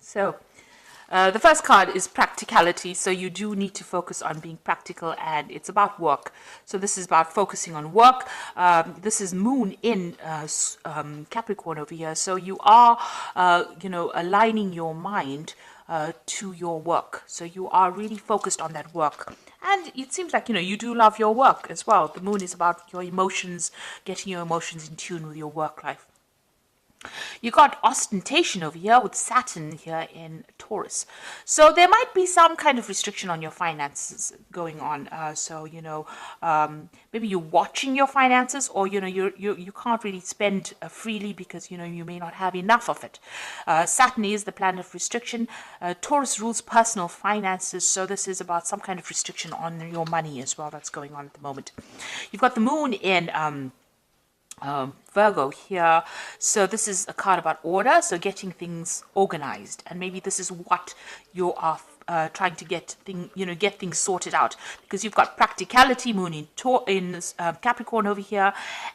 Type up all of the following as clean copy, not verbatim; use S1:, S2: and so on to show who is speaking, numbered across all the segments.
S1: So the first card is practicality. So you do need to focus on being practical, and it's about work. So this is about focusing on work. This is Moon in Capricorn over here. So you are, aligning your mind to your work. So you are really focused on that work. And it seems like, you do love your work as well. The moon is about your emotions, getting your emotions in tune with your work life. You got ostentation over here with Saturn here in Taurus. So there might be some kind of restriction on your finances going on. Maybe you're watching your finances, or, you can't really spend freely because, you may not have enough of it. Saturn is the planet of restriction. Taurus rules personal finances. So this is about some kind of restriction on your money as well that's going on at the moment. You've got the moon in Virgo here. So this is a card about order, so getting things organized, and maybe this is what you are trying to get things sorted out, because you've got practicality, moon in Capricorn over here,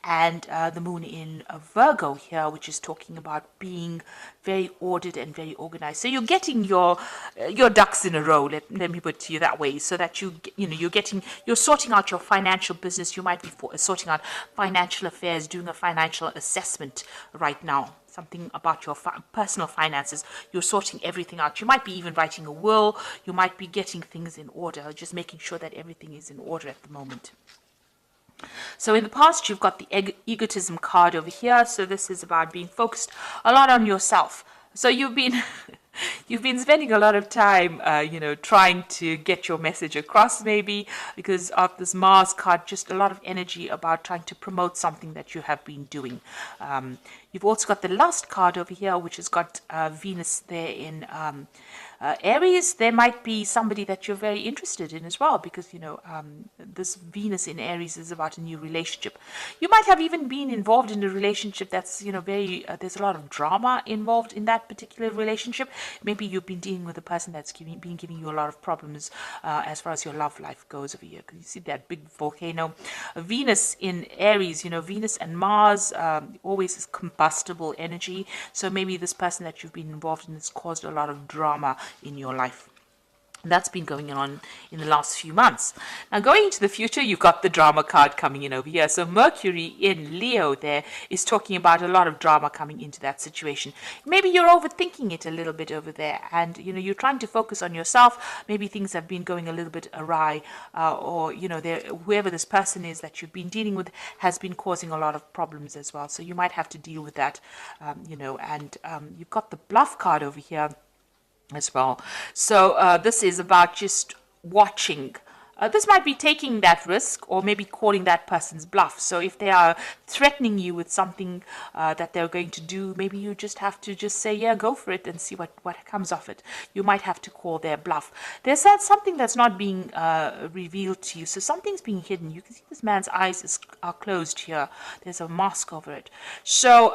S1: and the moon in Virgo here, which is talking about being very ordered and very organized. So you're getting your ducks in a row. Let me put it to you that way, so that you're sorting out your financial business. You might be sorting out financial affairs, doing a financial assessment right now. Something about your personal finances. You're sorting everything out. You might be even writing a will. You might be getting things in order, just making sure that everything is in order at the moment. So in the past, you've got the egotism card over here. So this is about being focused a lot on yourself. So you've been spending a lot of time, trying to get your message across, maybe because of this Mars card, just a lot of energy about trying to promote something that you have been doing. You've also got the Lust card over here, which has got Venus there in Aries. There might be somebody that you're very interested in as well, because this Venus in Aries is about a new relationship. You might have even been involved in a relationship that's there's a lot of drama involved in that particular relationship. Maybe you've been dealing with a person that's been giving you a lot of problems as far as your love life goes over here, because you see that big volcano. Venus in Aries, Venus and Mars always is combustible energy. So maybe this person that you've been involved in has caused a lot of drama in your life. That's been going on in the last few months. Now, going into the future, you've got the drama card coming in over here. So Mercury in Leo there is talking about a lot of drama coming into that situation. Maybe you're overthinking it a little bit over there, and you're trying to focus on yourself. Maybe things have been going a little bit awry, or whoever this person is that you've been dealing with has been causing a lot of problems as well. So you might have to deal with that, and you've got the bluff card over here as well. So this is about just watching. This might be taking that risk, or maybe calling that person's bluff. So if they are threatening you with something that they're going to do, maybe you just have to just say, yeah, go for it, and see what comes of it. You might have to call their bluff. There's something that's not being revealed to you. So something's being hidden. You can see this man's eyes are closed here. There's a mask over it. So,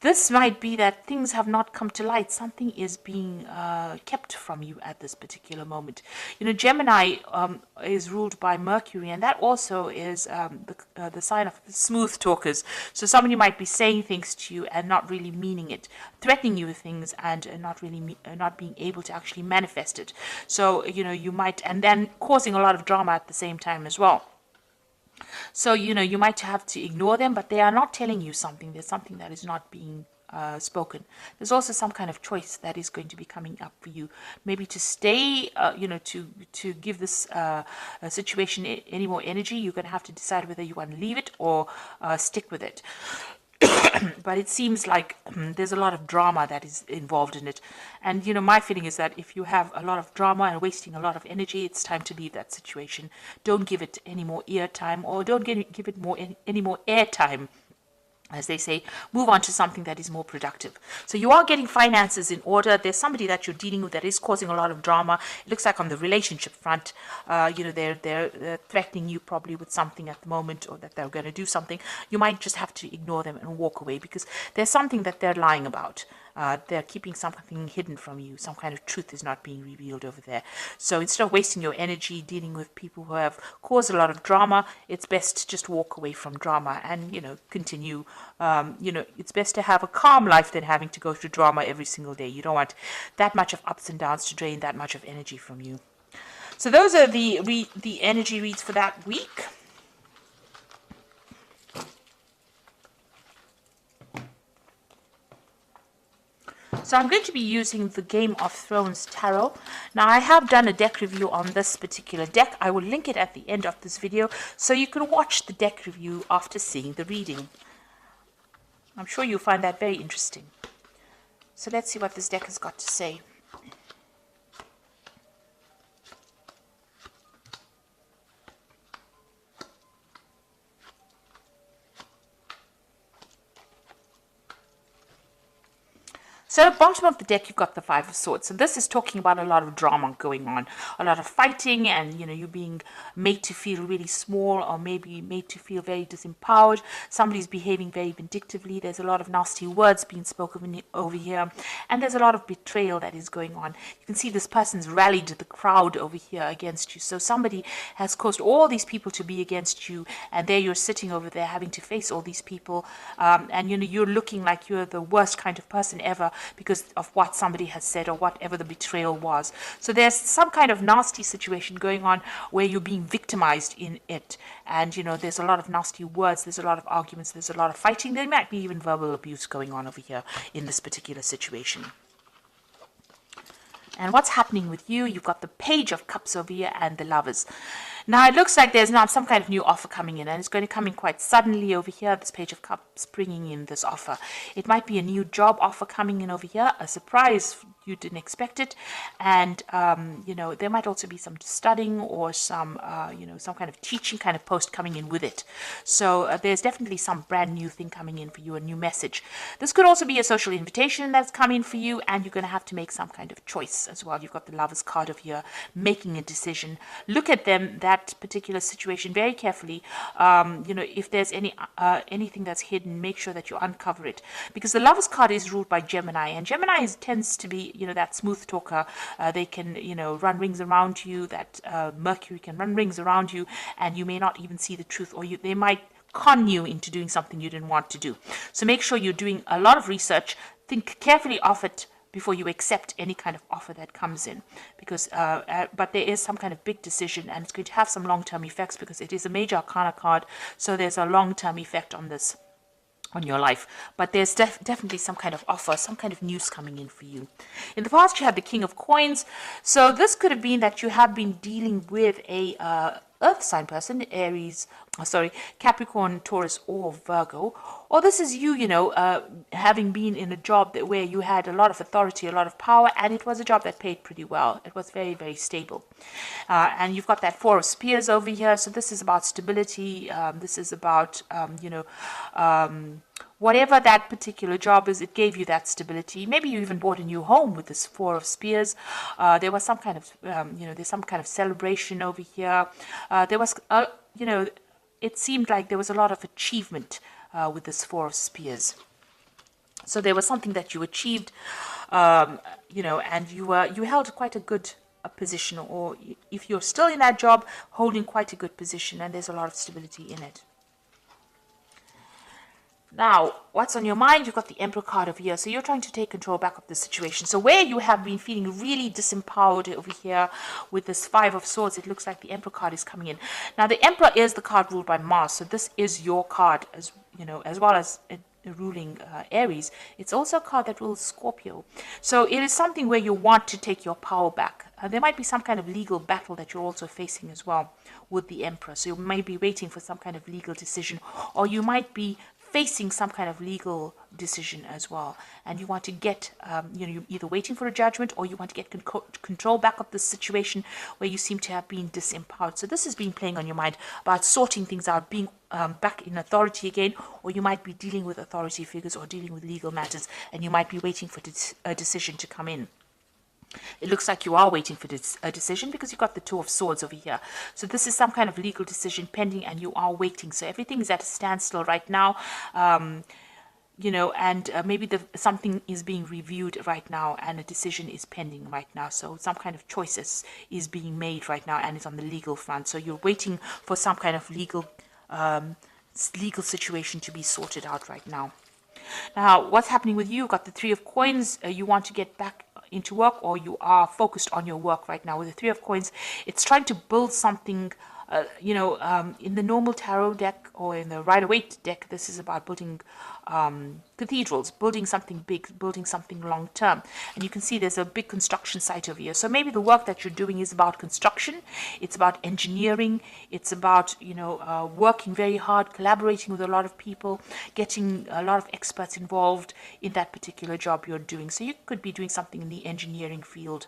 S1: this might be that things have not come to light. Something is being kept from you at this particular moment. Gemini is ruled by Mercury, and that also is the sign of smooth talkers. So somebody might be saying things to you and not really meaning it, threatening you with things, and not being able to actually manifest it. So you might, and then causing a lot of drama at the same time as well. So, you might have to ignore them, but they are not telling you something. There's something that is not being spoken. There's also some kind of choice that is going to be coming up for you. Maybe to stay, to give this situation any more energy, you're going to have to decide whether you want to leave it or stick with it. But it seems like there's a lot of drama that is involved in it. And, my feeling is that if you have a lot of drama and wasting a lot of energy, it's time to leave that situation. Don't give it any more ear time, or don't give it any more air time. As they say, move on to something that is more productive. So you are getting finances in order. There's somebody that you're dealing with that is causing a lot of drama. It looks like on the relationship front, they're threatening you probably with something at the moment, or that they're going to do something. You might just have to ignore them and walk away, because there's something that they're lying about. They're keeping something hidden from you. Some kind of truth is not being revealed over there. So instead of wasting your energy dealing with people who have caused a lot of drama, it's best to just walk away from drama and, continue. It's best to have a calm life than having to go through drama every single day. You don't want that much of ups and downs to drain that much of energy from you. So those are the energy reads for that week. So I'm going to be using the Game of Thrones Tarot. Now I have done a deck review on this particular deck. I will link it at the end of this video so you can watch the deck review after seeing the reading. I'm sure you'll find that very interesting. So let's see what this deck has got to say. So at the bottom of the deck, you've got the Five of Swords. So this is talking about a lot of drama going on, a lot of fighting, and you being made to feel really small, or maybe made to feel very disempowered. Somebody's behaving very vindictively. There's a lot of nasty words being spoken over here, and there's a lot of betrayal that is going on. You can see this person's rallied the crowd over here against you. So somebody has caused all these people to be against you, and there you're sitting over there having to face all these people, and you're looking like you're the worst kind of person ever, because of what somebody has said or whatever the betrayal was. So there's some kind of nasty situation going on where you're being victimized in it. And, there's a lot of nasty words, there's a lot of arguments, there's a lot of fighting. There might be even verbal abuse going on over here in this particular situation. And what's happening with you? You've got the Page of Cups over here and the Lovers. Now, it looks like there's now some kind of new offer coming in, and it's going to come in quite suddenly over here, this Page of Cups bringing in this offer. It might be a new job offer coming in over here, a surprise, you didn't expect it, and, there might also be some studying or some, some kind of teaching kind of post coming in with it. So there's definitely some brand new thing coming in for you, a new message. This could also be a social invitation that's coming for you, and you're going to have to make some kind of choice as well. You've got the Lovers card over here, making a decision. Look at that particular situation very carefully. If there's anything that's hidden, make sure that you uncover it, because the Lovers card is ruled by Gemini, and Gemini tends to be that smooth talker. They can run rings around you. That Mercury can run rings around you, and you may not even see the truth, or they might con you into doing something you didn't want to do. So make sure you're doing a lot of research. Think carefully of it before you accept any kind of offer that comes in, because but there is some kind of big decision, and it's going to have some long-term effects because it is a major arcana card. So there's a long-term effect on this, on your life, but there's definitely some kind of offer, some kind of news coming in for you. In the past, you had the King of Coins. So this could have been that you have been dealing with a earth sign person, Capricorn, Taurus, or Virgo. Or this is you, having been in a job where you had a lot of authority, a lot of power, and it was a job that paid pretty well. It was very, very stable. And you've got that Four of Spears over here. So this is about stability. This is about, whatever that particular job is, it gave you that stability. Maybe you even bought a new home with this Four of Spears. There was some kind of, there's some kind of celebration over here. There was, it seemed like there was a lot of achievement with this Four of Spears. So there was something that you achieved, and you held quite a good position, or if you're still in that job, holding quite a good position, and there's a lot of stability in it. Now, what's on your mind? You've got the Emperor card over here. So you're trying to take control back of the situation. So where you have been feeling really disempowered over here with this Five of Swords, it looks like the Emperor card is coming in. Now, the Emperor is the card ruled by Mars. So this is your card, as well as ruling Aries. It's also a card that rules Scorpio. So it is something where you want to take your power back. There might be some kind of legal battle that you're also facing as well with the Emperor. So you may be waiting for some kind of legal decision, or you might be facing some kind of legal decision as well, and you want to get, you're either waiting for a judgment, or you want to get control back of the situation where you seem to have been disempowered. So this has been playing on your mind about sorting things out, being back in authority again, or you might be dealing with authority figures or dealing with legal matters, and you might be waiting for a decision to come in. It looks like you are waiting for a decision because you've got the Two of Swords over here. So this is some kind of legal decision pending, and you are waiting. So everything is at a standstill right now. and maybe something is being reviewed right now and a decision is pending right now. So some kind of choices is being made right now and it's on the legal front. So you're waiting for some kind of legal situation to be sorted out right now. Now, what's happening with you? You've got the Three of Coins. You want to get back into work, or you are focused on your work right now. With the Three of Coins, it's trying to build something. In the normal tarot deck or in the Rider-Waite deck, this is about building cathedrals, building something big, building something long term. And you can see there's a big construction site over here. So maybe the work that you're doing is about construction. It's about engineering. It's about, working very hard, collaborating with a lot of people, getting a lot of experts involved in that particular job you're doing. So you could be doing something in the engineering field.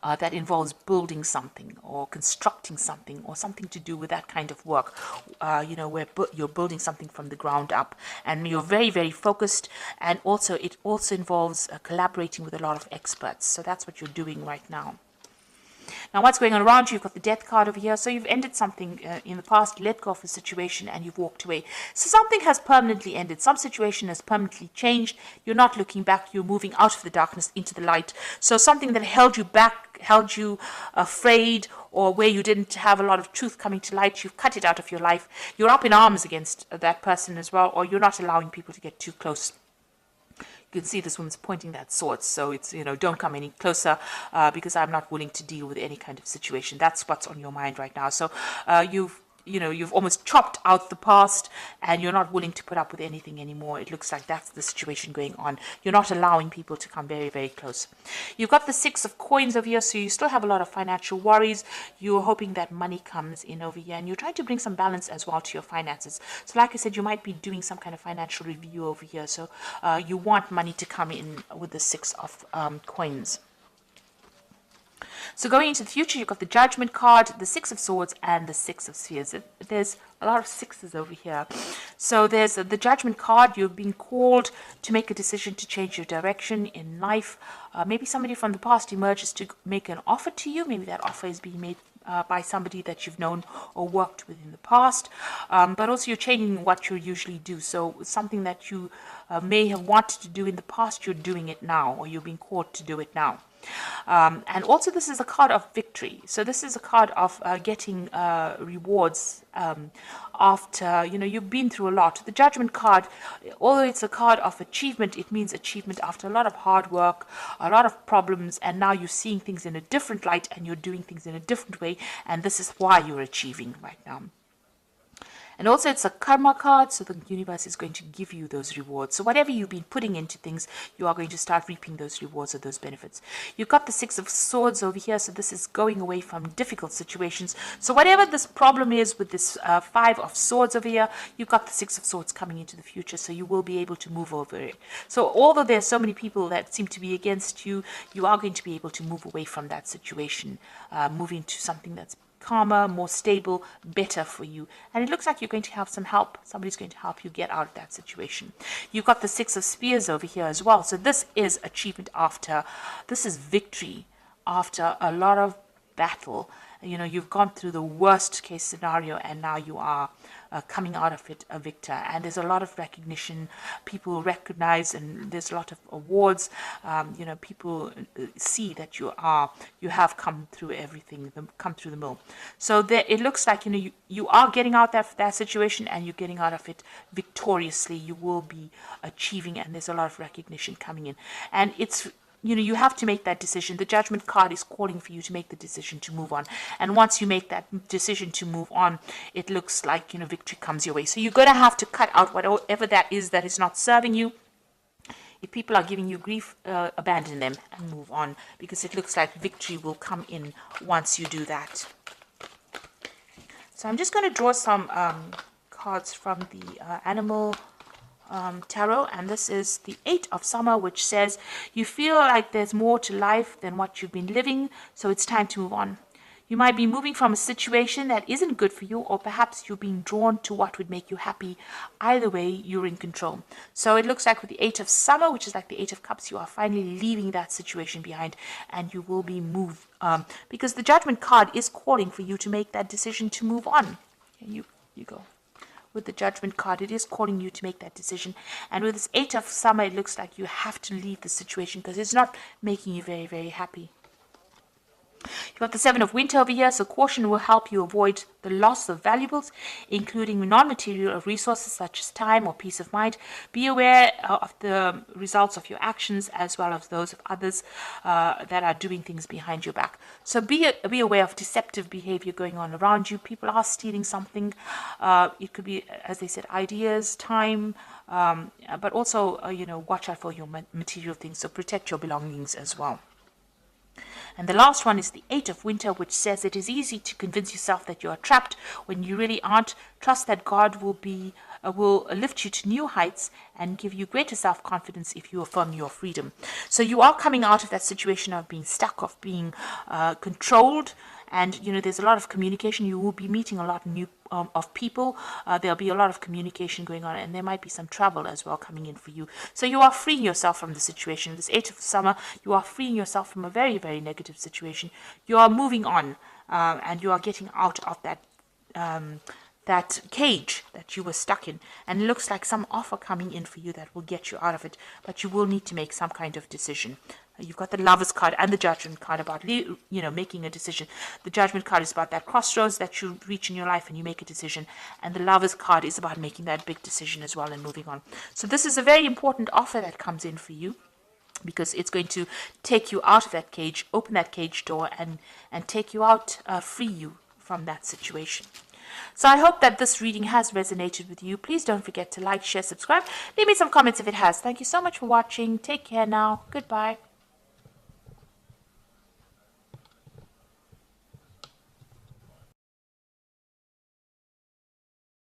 S1: That involves building something or constructing something or something to do with that kind of work, where you're building something from the ground up and you're very, very focused. And also it also involves collaborating with a lot of experts. So that's what you're doing right now. Now, what's going on around you? You've got the Death card over here. So you've ended something in the past, let go of a situation, and you've walked away. So something has permanently ended. Some situation has permanently changed. You're not looking back. You're moving out of the darkness into the light. So something that held you back, held you afraid, or where you didn't have a lot of truth coming to light, you've cut it out of your life. You're up in arms against that person as well, or you're not allowing people to get too close. You can see this woman's pointing that sword, so it's, don't come any closer because I'm not willing to deal with any kind of situation. That's what's on your mind right now. So you've almost chopped out the past and you're not willing to put up with anything anymore. It looks like that's the situation going on. You're not allowing people to come very, very close. You've got the Six of Coins over here, so you still have a lot of financial worries. You're hoping that money comes in over here and you're trying to bring some balance as well to your finances. So like I said, you might be doing some kind of financial review over here. So you want money to come in with the Six of Coins. So going into the future, you've got the Judgment card, the Six of Swords, and the Six of Spheres. There's a lot of sixes over here. So there's the Judgment card. You're being called to make a decision to change your direction in life. Maybe somebody from the past emerges to make an offer to you. Maybe that offer is being made by somebody that you've known or worked with in the past. But also you're changing what you usually do. So something that you may have wanted to do in the past, you're doing it now, or you're being called to do it now. And also this is a card of victory. So this is a card of getting rewards after, you've been through a lot. The Judgment card, although it's a card of achievement, it means achievement after a lot of hard work, a lot of problems, and now you're seeing things in a different light and you're doing things in a different way, and this is why you're achieving right now. And also it's a karma card, so the universe is going to give you those rewards. So whatever you've been putting into things, you are going to start reaping those rewards or those benefits. You've got the Six of Swords over here, so this is going away from difficult situations. So whatever this problem is with this Five of Swords over here, you've got the Six of Swords coming into the future, so you will be able to move over it. So although there's so many people that seem to be against you, you are going to be able to move away from that situation, moving to something that's calmer, more stable, better for you. And it looks like you're going to have some help. Somebody's going to help you get out of that situation. You've got the Six of Spears over here as well. So this is achievement after, this is victory after a lot of battle. You've gone through the worst case scenario and now you are coming out of it a victor. And there's a lot of recognition. People recognize, and there's a lot of awards. People see that you have come through everything, come through the mill. So it looks like you are getting out of that situation and you're getting out of it victoriously. You will be achieving, and there's a lot of recognition coming in. And it's you have to make that decision. The Judgment card is calling for you to make the decision to move on. And once you make that decision to move on, it looks like, victory comes your way. So you're going to have to cut out whatever that is not serving you. If people are giving you grief, abandon them and move on, because it looks like victory will come in once you do that. So I'm just going to draw some cards from the Animal Tarot, and this is the Eight of Summer, which says you feel like there's more to life than what you've been living, so it's time to move on. You might be moving from a situation that isn't good for you, or perhaps you're being drawn to what would make you happy. Either way, you're in control. So it looks like with the Eight of Summer, which is like the Eight of Cups, you are finally leaving that situation behind and you will be moved, because the Judgment card is calling for you to make that decision to move on. And you go. with the Judgment card. It is calling you to make that decision. And with this 8 of Summer, it looks like you have to leave the situation because it's not making you very, very happy. You've got the 7 of Winter over here, so caution will help you avoid the loss of valuables, including non-material resources such as time or peace of mind. Be aware of the results of your actions as well as those of others that are doing things behind your back. So be aware of deceptive behavior going on around you. People are stealing something. It could be, as they said, ideas, time, but also, watch out for your material things. So protect your belongings as well. And the last one is the 8 of Winter, which says it is easy to convince yourself that you are trapped when you really aren't. Trust that God will lift you to new heights and give you greater self-confidence if you affirm your freedom. So you are coming out of that situation of being stuck, of being controlled. And, there's a lot of communication. You will be meeting a lot of people. There'll be a lot of communication going on, and there might be some travel as well coming in for you. So you are freeing yourself from the situation. This 8 of Summer, you are freeing yourself from a very, very negative situation. You are moving on, and you are getting out of that cage that you were stuck in. And it looks like some offer coming in for you that will get you out of it, but you will need to make some kind of decision. You've got the Lovers card and the Judgment card about, making a decision. The Judgment card is about that crossroads that you reach in your life and you make a decision. And the Lovers card is about making that big decision as well and moving on. So this is a very important offer that comes in for you, because it's going to take you out of that cage, open that cage door, and take you out, free you from that situation. So I hope that this reading has resonated with you. Please don't forget to like, share, subscribe. Leave me some comments if it has. Thank you so much for watching. Take care now. Goodbye.